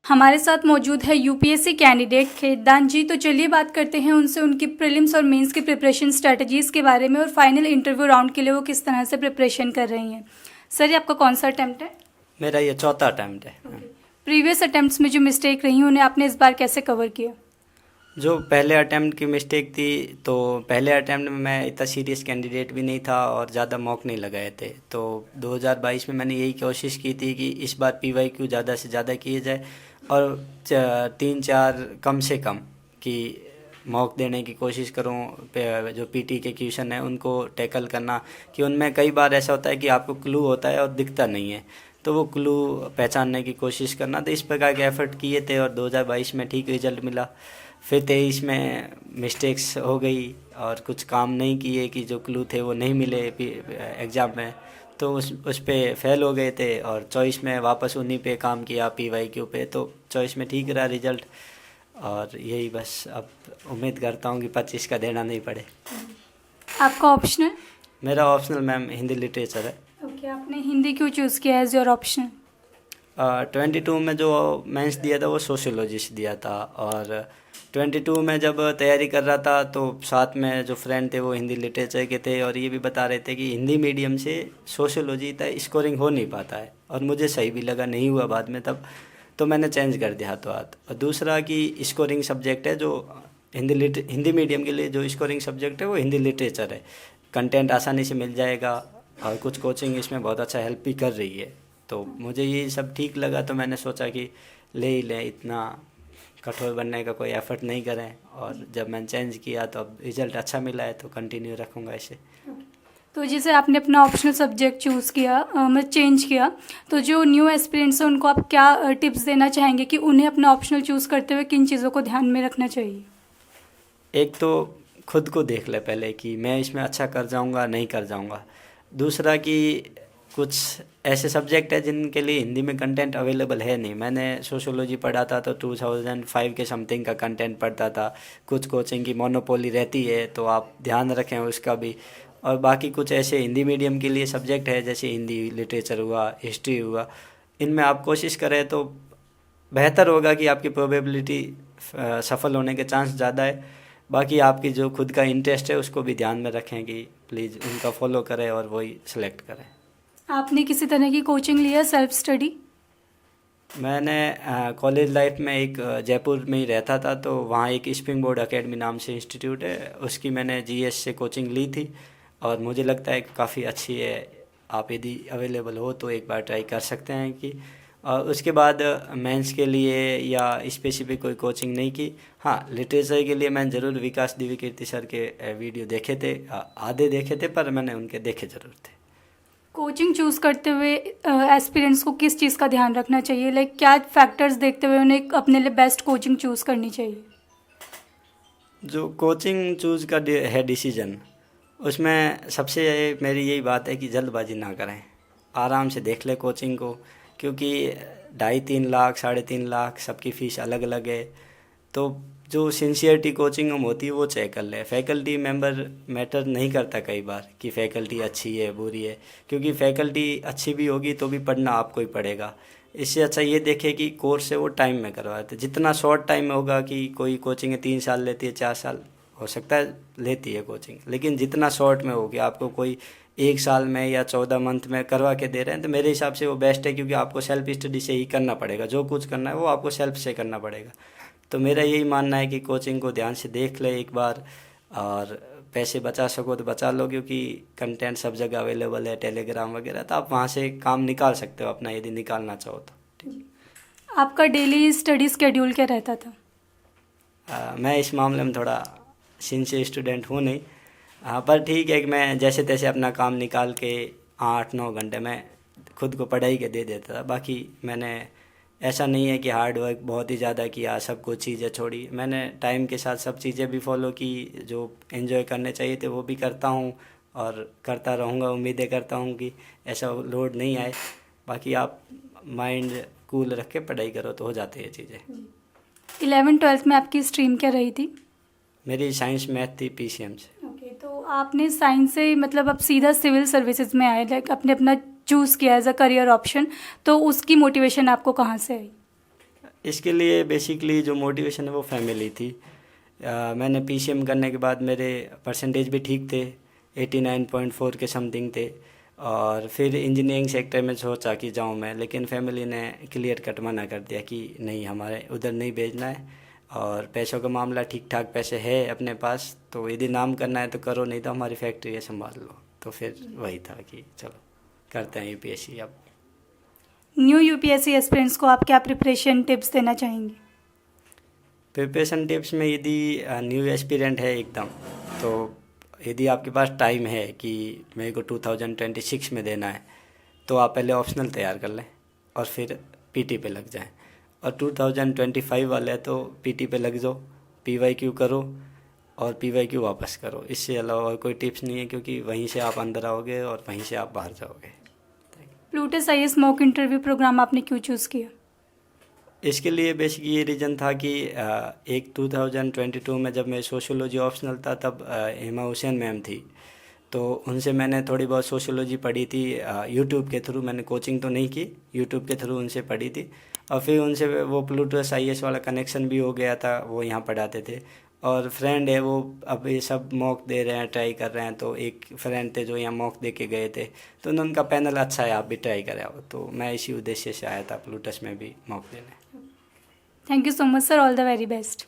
हमारे साथ मौजूद है यूपीएससी कैंडिडेट खेदान जी। तो चलिए बात करते हैं उनसे उनकी प्रीलिम्स और मेंस की प्रिपरेशन स्ट्रेटजीज़ के बारे में और फाइनल इंटरव्यू राउंड के लिए वो किस तरह से प्रिपरेशन कर रही हैं। सर, ये आपका कौन सा अटैम्प्ट है? मेरा ये चौथा अटैम्प्ट है। प्रीवियस अटैम्प्ट्स में जो मिस्टेक रही उन्हें आपने इस बार कैसे कवर किया? जो पहले अटैम्प्ट की मिस्टेक थी, तो पहले अटैम्प्ट में मैं इतना सीरियस कैंडिडेट भी नहीं था और ज़्यादा मॉक नहीं लगाए थे। तो 2022 में मैंने यही कोशिश की थी कि इस बार पीवाईक्यू ज़्यादा से ज़्यादा किए जाए और 3-4 कम से कम कि मॉक देने की कोशिश करूं। जो पीटी के क्वेश्चन है उनको टैकल करना, कि उनमें कई बार ऐसा होता है कि आपको क्लू होता है और दिखता नहीं है, तो वो क्लू पहचानने की कोशिश करना। तो इस प्रकार के एफर्ट किए थे और 2022 में ठीक रिजल्ट मिला। फिर 23 में मिस्टेक्स हो गई और कुछ काम नहीं किए कि जो क्लू थे वो नहीं मिले एग्ज़ाम में, तो उस पे फेल हो गए थे। और 24 में वापस उन्हीं पे काम किया, पीवाईक्यू पे, तो 24 में ठीक रहा रिजल्ट। और यही बस अब उम्मीद करता हूँ कि 25 का देना नहीं पड़े। आपका ऑप्शनल? मेरा ऑप्शनल मैम हिंदी लिटरेचर है। ओके, आपने हिंदी क्यों चूज़ किया एज योर ऑप्शनल? 22 में जो मेंस दिया था वो सोशियोलॉजी से दिया था, और 22 में जब तैयारी कर रहा था तो साथ में जो फ्रेंड थे वो हिंदी लिटरेचर के थे और ये भी बता रहे थे कि हिंदी मीडियम से सोशियोलॉजी इतना स्कोरिंग हो नहीं पाता है, और मुझे सही भी लगा, नहीं हुआ बाद में तब, तो मैंने चेंज कर दिया हाथों हाथ। और दूसरा कि स्कोरिंग सब्जेक्ट है जो हिंदी मीडियम के लिए जो स्कोरिंग सब्जेक्ट है वो हिंदी लिटरेचर है। कंटेंट आसानी से मिल जाएगा और कुछ कोचिंग इसमें बहुत अच्छा हेल्प भी कर रही है, तो मुझे ये सब ठीक लगा। तो मैंने सोचा कि ले ही लें, इतना कठोर बनने का कोई एफर्ट नहीं करें। और जब मैंने चेंज किया तो अब रिजल्ट अच्छा मिला है, तो कंटिन्यू रखूँगा इसे। तो जैसे आपने अपना ऑप्शनल सब्जेक्ट चूज़ किया, मतलब चेंज किया, तो जो न्यू एस्पिरेंट्स हैं उनको आप क्या टिप्स देना चाहेंगे कि उन्हें अपना ऑप्शनल चूज़ करते हुए किन चीज़ों को ध्यान में रखना चाहिए? एक तो खुद को देख ले पहले कि मैं इसमें अच्छा कर जाऊंगा नहीं कर जाऊंगा। दूसरा कि कुछ ऐसे सब्जेक्ट है जिनके लिए हिंदी में कंटेंट अवेलेबल है नहीं। मैंने सोशियोलॉजी पढ़ा था तो 2005 के समथिंग का कंटेंट पढ़ता था। कुछ कोचिंग की मोनोपोली रहती है, तो आप ध्यान रखें उसका भी। और बाकी कुछ ऐसे हिंदी मीडियम के लिए सब्जेक्ट है, जैसे हिंदी लिटरेचर हुआ, हिस्ट्री हुआ, इनमें आप कोशिश करें तो बेहतर होगा कि आपकी प्रोबेबिलिटी सफल होने के चांस ज़्यादा है। बाकी आपकी जो खुद का इंटरेस्ट है उसको भी ध्यान में रखें कि प्लीज़ उनका फॉलो करें और वही सिलेक्ट करें। आपने किसी तरह की कोचिंग लिया, सेल्फ स्टडी? मैंने कॉलेज लाइफ में एक जयपुर में ही रहता था, तो वहाँ एक स्प्रिंग बोर्ड एकेडमी नाम से इंस्टीट्यूट है, उसकी मैंने जीएस से कोचिंग ली थी और मुझे लगता है कि काफ़ी अच्छी है। आप यदि अवेलेबल हो तो एक बार ट्राई कर सकते हैं कि। और उसके बाद मेंस के लिए या स्पेसिफिक कोई कोचिंग नहीं की। हाँ, लिटरेचर के लिए मैंने ज़रूर विकास दिव्यकीर्ति सर के वीडियो देखे थे, आधे देखे थे पर मैंने उनके देखे ज़रूर थे। कोचिंग चूज़ करते हुए एस्पिरेंट्स को किस चीज़ का ध्यान रखना चाहिए, लाइक क्या फैक्टर्स देखते हुए उन्हें अपने लिए बेस्ट कोचिंग चूज़ करनी चाहिए? जो कोचिंग चूज़ का है डिसीजन, उसमें सबसे मेरी यही बात है कि जल्दबाजी ना करें, आराम से देख ले कोचिंग को, क्योंकि 2.5-3 लाख 3.5 लाख सबकी फ़ीस अलग अलग है। तो जो सिंसियरिटी कोचिंग में होती है वो चेक कर ले। फैकल्टी मेंबर मैटर नहीं करता कई बार कि फ़ैकल्टी अच्छी है बुरी है, क्योंकि फ़ैकल्टी अच्छी भी होगी तो भी पढ़ना आपको ही पड़ेगा। इससे अच्छा ये देखे कि कोर्स है वो टाइम में करवाते। जितना शॉर्ट टाइम में होगा, कि कोई कोचिंग 3 साल लेती है, 4 साल हो सकता है लेती है कोचिंग, लेकिन जितना शॉर्ट में होगी, आपको कोई 1 साल में या 14 मंथ में करवा के दे रहे हैं, तो मेरे हिसाब से वो बेस्ट है, क्योंकि आपको सेल्फ स्टडी से ही करना पड़ेगा। जो कुछ करना है वो आपको सेल्फ से करना पड़ेगा। तो मेरा यही मानना है कि कोचिंग को ध्यान से देख ले एक बार, और पैसे बचा सको तो बचा लो, क्योंकि कंटेंट सब जगह अवेलेबल है, टेलीग्राम वगैरह, तो आप वहाँ से काम निकाल सकते हो अपना, यदि निकालना चाहो तो। आपका डेली स्टडी स्केड्यूल क्या रहता था? मैं इस मामले में थोड़ा सिंसियर स्टूडेंट हूँ नहीं, पर ठीक है कि मैं जैसे तैसे अपना काम निकाल के 8-9 घंटे में खुद को पढ़ाई के दे देता था। बाकी मैंने ऐसा नहीं है कि हार्ड वर्क बहुत ही ज़्यादा किया, सब कुछ चीज़ें छोड़ी। मैंने टाइम के साथ सब चीज़ें भी फॉलो की, जो एंजॉय करने चाहिए थे वो भी करता हूँ और करता रहूँगा। उम्मीदें करता हूँ कि ऐसा लोड नहीं आए। बाकी आप माइंड कूल रख के पढ़ाई करो तो हो जाती है चीज़ें। 11th-12th में आपकी स्ट्रीम क्या रही थी? मेरी साइंस मैथ थी पीसीएम से। ओके, तो आपने साइंस से मतलब अब सीधा सिविल सर्विसेज में आए, लाइक आपने अपना चूज़ किया एज अ करियर ऑप्शन, तो उसकी मोटिवेशन आपको कहाँ से आई? इसके लिए बेसिकली जो मोटिवेशन है वो फैमिली थी। मैंने पीसीएम करने के बाद मेरे परसेंटेज भी ठीक थे, 89.4 के समथिंग थे, और फिर इंजीनियरिंग सेक्टर में सोचा कि जाऊं मैं, लेकिन फैमिली ने क्लियर कट मना कर दिया कि नहीं, हमारे उधर नहीं भेजना है, और पैसों का मामला ठीक ठाक पैसे है अपने पास, तो यदि नाम करना है तो करो, नहीं तो हमारी फैक्ट्री है संभाल लो। तो फिर वही था कि चलो करते हैं यूपीएससी। अब न्यू यूपीएससी एस्पिरेंट्स को आप क्या प्रिपरेशन टिप्स देना चाहेंगे? प्रिपरेशन टिप्स में यदि न्यू एस्पिरेंट है एकदम, तो यदि आपके पास टाइम है कि मेरे को 2026 में देना है, तो आप पहले ऑप्शनल तैयार कर लें और फिर पीटी पे लग जाएं। और 2025 वाले हैं तो पीटी पे लग जाओ, पीवाईक्यू करो और पीवाईक्यू वापस करो। इससे अलावा और कोई टिप्स नहीं है, क्योंकि वहीं से आप अंदर आओगे और वहीं से आप बाहर जाओगे। Plutus IAS mock interview programme आपने क्यों चूज़ किया? इसके लिए बेसिक ये रीज़न था कि एक 2022 में जब मैं सोशियोलॉजी ऑप्शनल था, तब हेमा हुसैन मैम थी, तो उनसे मैंने थोड़ी बहुत सोशियोलॉजी पढ़ी थी यूट्यूब के थ्रू। मैंने कोचिंग तो नहीं की, यूट्यूब के थ्रू उनसे पढ़ी थी, और फिर उनसे वो प्लूटस आईएएस वाला कनेक्शन भी हो गया था, वो यहाँ पढ़ाते थे। और फ्रेंड है वो, अब ये सब मॉक दे रहे हैं, ट्राई कर रहे हैं, तो एक फ्रेंड थे जो यहाँ मॉक दे के गए थे, तो उनका पैनल अच्छा है, आप भी ट्राई करें आओ। तो मैं इसी उद्देश्य से आया था प्लूटस में भी मॉक देने। Thank you so much sir, all the very best.